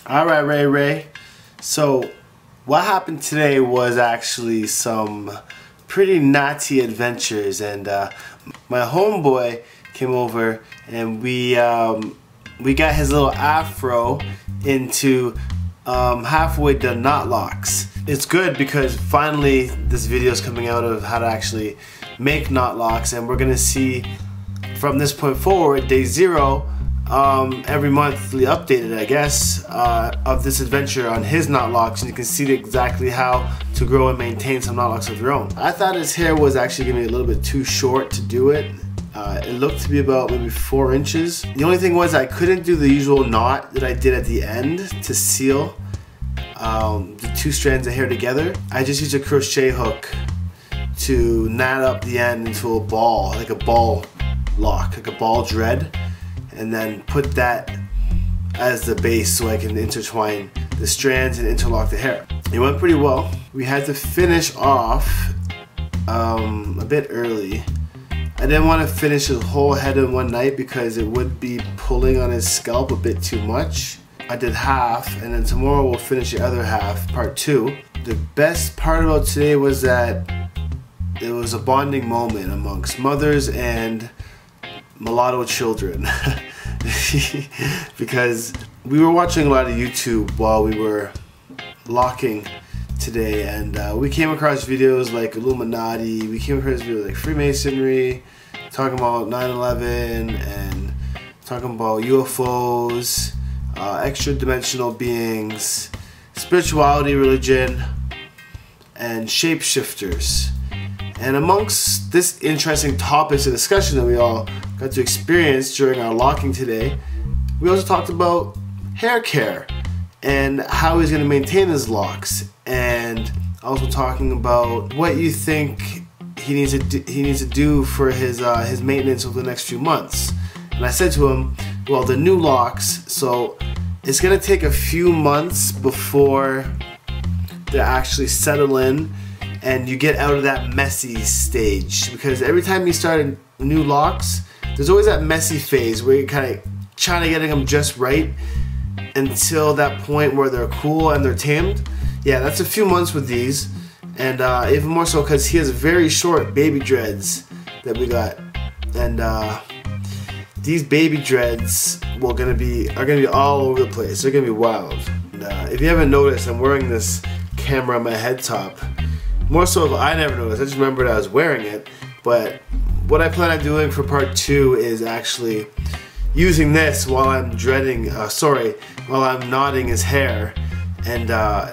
Alright, Ray. So, what happened today was actually some pretty naughty adventures, and my homeboy came over and we got his little afro into halfway done knotlocks. It's good because finally this video is coming out of how to actually make knotlocks, and we're gonna see from this point forward, day 0, every monthly updated, I guess, of this adventure on his knotlocks, and you can see exactly how to grow and maintain some knotlocks of your own. I thought his hair was actually gonna be a little bit too short to do it. It looked to be about maybe 4 inches. The only thing was I couldn't do the usual knot that I did at the end to seal the 2 strands of hair together. I just used a crochet hook to knot up the end into a ball, like a ball lock, like a ball dread, and then put that as the base so I can intertwine the strands and interlock the hair. It went pretty well. We had to finish off a bit early. I didn't want to finish his whole head in one night because it would be pulling on his scalp a bit too much. I did half, and then tomorrow we'll finish the other half, part 2. The best part about today was that it was a bonding moment amongst mothers and mulatto children. Because we were watching a lot of YouTube while we were locking today, and we came across videos like Illuminati, we came across videos like Freemasonry, talking about 9/11 and talking about UFOs, extra-dimensional beings, spirituality, religion, and shapeshifters. And amongst this interesting topics of discussion that we all got to experience during our locking today, we also talked about hair care and how he's going to maintain his locks, and also talking about what you think he needs to do for his maintenance over the next few months. And I said to him, well, the new locks, so it's going to take a few months before they actually settle in and you get out of that messy stage, because every time you start new locks, there's always that messy phase where you're kind of trying to get them just right until that point where they're cool and they're tamed. Yeah, that's a few months with these, and even more so because he has very short baby dreads that we got, and these baby dreads are gonna be all over the place. They're gonna be wild. And, if you haven't noticed, I'm wearing this camera on my head top. More so, I never noticed. I just remembered I was wearing it. But what I plan on doing for part 2 is actually using this while I'm while I'm knotting his hair, and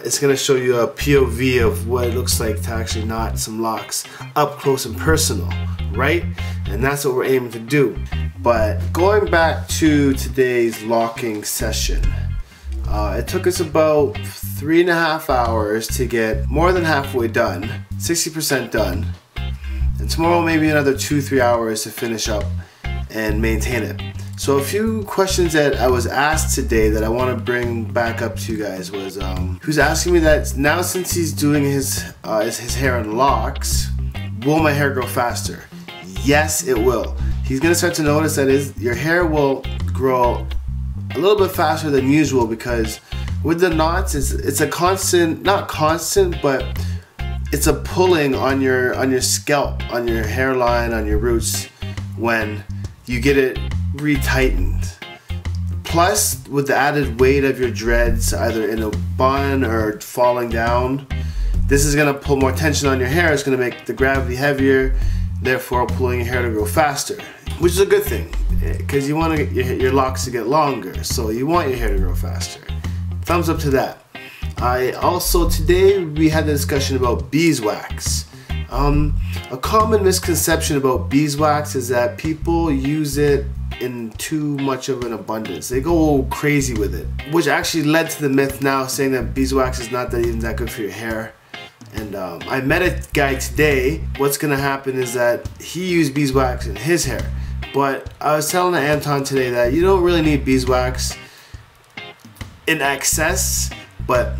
it's gonna show you a POV of what it looks like to actually knot some locks up close and personal, right? And that's what we're aiming to do. But going back to today's locking session, it took us about 3.5 hours to get more than halfway done, 60% done, and tomorrow maybe another 2-3 hours to finish up and maintain it. So a few questions that I was asked today that I want to bring back up to you guys was, who's asking me that now since he's doing his hair in locks, will my hair grow faster? Yes, it will. He's gonna start to notice that your hair will grow a little bit faster than usual, because with the knots, it's a constant, not constant, but it's a pulling on your scalp, on your hairline, on your roots when you get it retightened. Plus, with the added weight of your dreads, either in a bun or falling down, this is gonna pull more tension on your hair. It's gonna make the gravity heavier, therefore pulling your hair to grow faster, which is a good thing, because you want to get your locks to get longer, so you want your hair to grow faster. Thumbs up to that. Today we had a discussion about beeswax. A common misconception about beeswax is that people use it in too much of an abundance. They go crazy with it, which actually led to the myth now saying that beeswax is not even that good for your hair. And I met a guy today. What's gonna happen is that he used beeswax in his hair, but I was telling Anton today that you don't really need beeswax in excess, but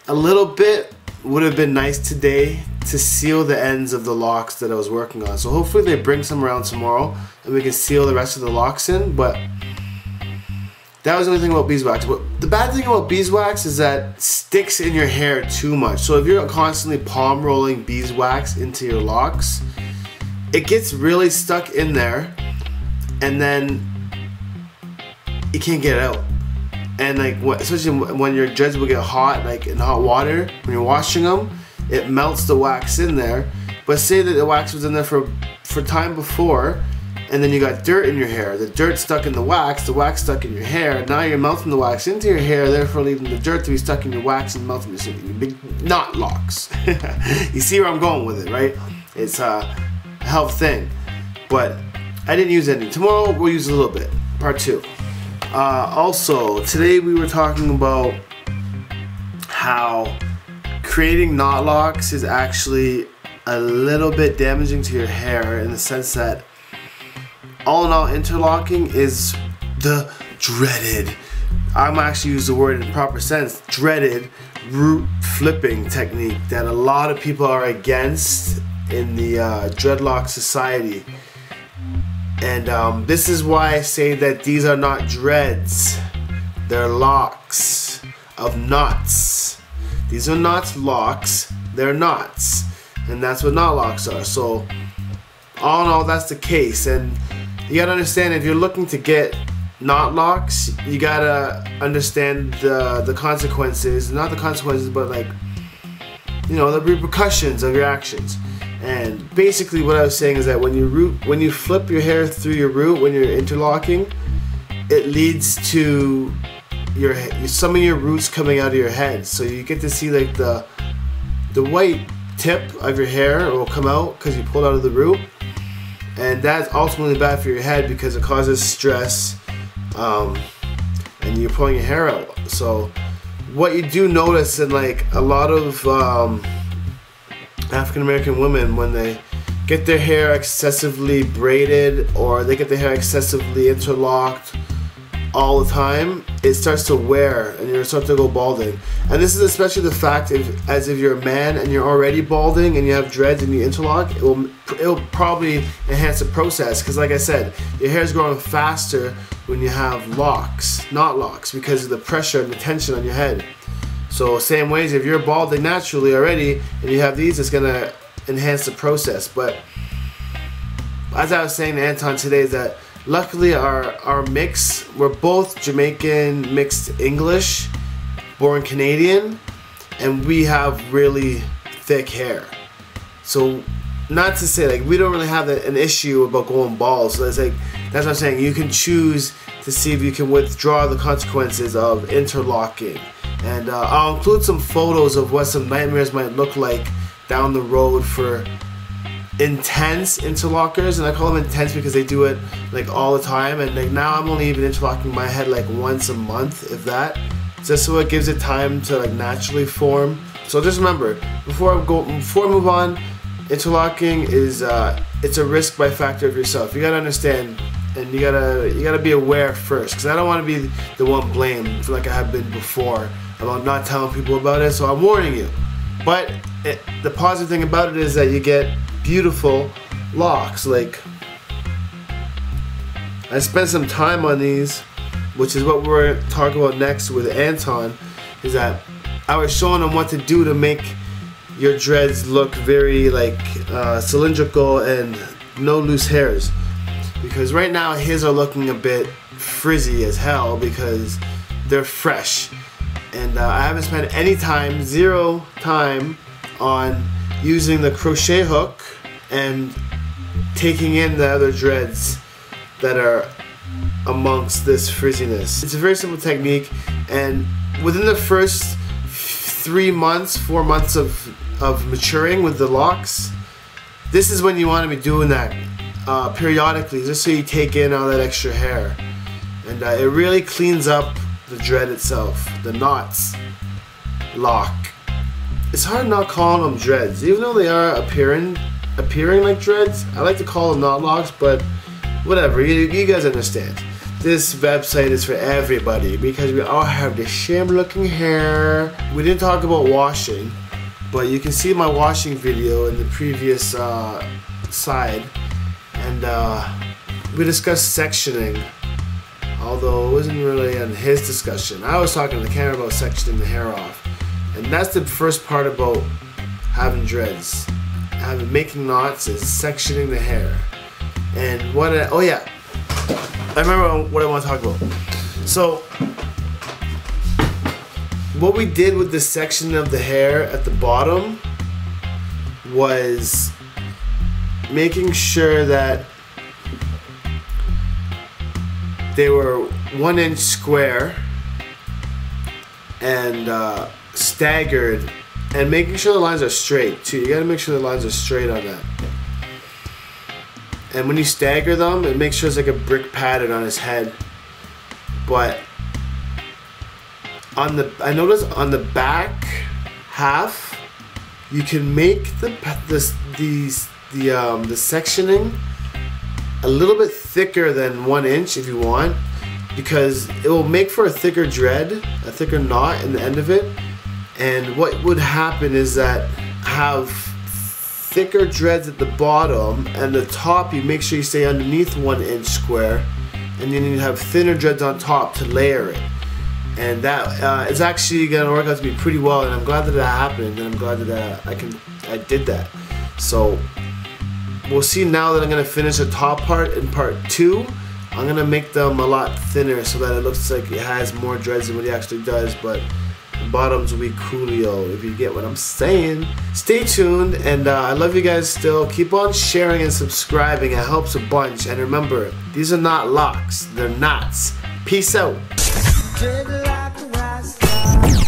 a little bit would have been nice today to seal the ends of the locks that I was working on. So hopefully they bring some around tomorrow and we can seal the rest of the locks in. But That was the only thing about beeswax. But the bad thing about beeswax is that it sticks in your hair too much. So if you're constantly palm rolling beeswax into your locks, it gets really stuck in there, and then you can't get it out. And like, especially when your dreads will get hot, like in hot water, when you're washing them, it melts the wax in there. But say that the wax was in there for time before, and then you got dirt in your hair. The dirt stuck in the wax stuck in your hair. Now you're melting the wax into your hair, therefore leaving the dirt to be stuck in your wax and melting your big knot locks. You see where I'm going with it, right? It's a health thing. But I didn't use any. Tomorrow we'll use a little bit. Part 2. Also, today we were talking about how creating knot locks is actually a little bit damaging to your hair, in the sense that all in all, interlocking is the dreaded, I'm actually use the word in proper sense, dreaded root flipping technique that a lot of people are against in the dreadlock society. And this is why I say that these are not dreads, they're locks of knots. These are not locks, they're knots. And that's what knotlocks are. So all in all, that's the case. And you gotta understand, if you're looking to get knotlocks, you gotta understand the consequences. Not the consequences, but like, you know, the repercussions of your actions. And basically what I was saying is that when you flip your hair through your root, when you're interlocking, it leads to some of your roots coming out of your head. So you get to see like the white tip of your hair will come out because you pulled out of the root. And that's ultimately bad for your head because it causes stress, and you're pulling your hair out. So what you do notice in like a lot of African American women, when they get their hair excessively braided or they get their hair excessively interlocked all the time, it starts to wear and you start to go balding. And this is especially the fact if you're a man and you're already balding and you have dreads and you interlock, it will probably enhance the process, because like I said, your hair is growing faster when you have locks, not locks, because of the pressure and the tension on your head. So same ways, if you're balding naturally already and you have these, it's gonna enhance the process. But as I was saying to Anton today, is that luckily our mix, we're both Jamaican mixed English, born Canadian, and we have really thick hair. So not to say like we don't really have an issue about going bald. So it's like, that's what I'm saying, you can choose to see if you can withdraw the consequences of interlocking. And I'll include some photos of what some nightmares might look like down the road for intense interlockers. And I call them intense because they do it like all the time. And like now I'm only even interlocking my head like once a month, if that, just so it gives it time to like naturally form. So just remember, before I move on, interlocking is it's a risk by factor of yourself. You gotta understand, and you gotta be aware first, because I don't want to be the one blamed for, like I have been before, about not telling people about it. So I'm warning you. But the positive thing about it is that you get beautiful locks. Like, I spent some time on these, which is what we're talking about next with Anton, is that I was showing him what to do to make your dreads look very like cylindrical and no loose hairs. Because right now his are looking a bit frizzy as hell because they're fresh. And I haven't spent any time, zero time, on using the crochet hook and taking in the other dreads that are amongst this frizziness. It's a very simple technique, and within the first 3 months, 4 months of maturing with the locks, this is when you want to be doing that periodically, just so you take in all that extra hair. And it really cleans up the dread itself, the knots lock. It's hard not calling them dreads, even though they are appearing like dreads. I like to call them knot locks, but whatever, you guys understand. This website is for everybody because we all have the same looking hair. We didn't talk about washing, but you can see my washing video in the previous side, and we discussed sectioning although it wasn't really on his discussion. I was talking to the camera about sectioning the hair off, and that's the first part about having dreads. Making knots is sectioning the hair. And oh yeah, I remember what I want to talk about. So, what we did with this section of the hair at the bottom was making sure that they were 1 inch square and staggered, and making sure the lines are straight too. You gotta make sure the lines are straight on that. And when you stagger them, it makes sure it's like a brick pattern on his head. But I noticed on the back half, you can make the sectioning a little bit thicker than 1 inch if you want, because it will make for a thicker dread, a thicker knot in the end of it. And what would happen is that have thicker dreads at the bottom, and the top you make sure you stay underneath 1 inch square, and then you have thinner dreads on top to layer it. And that is actually gonna work out to be pretty well, and I'm glad that happened, and I'm glad that I did that. So we'll see now that I'm gonna finish the top part in part 2. I'm gonna make them a lot thinner so that it looks like it has more dreads than what he actually does, but the bottoms will be coolio, if you get what I'm saying. Stay tuned, and I love you guys still. Keep on sharing and subscribing, it helps a bunch. And remember, these are not locks, they're knots. Peace out.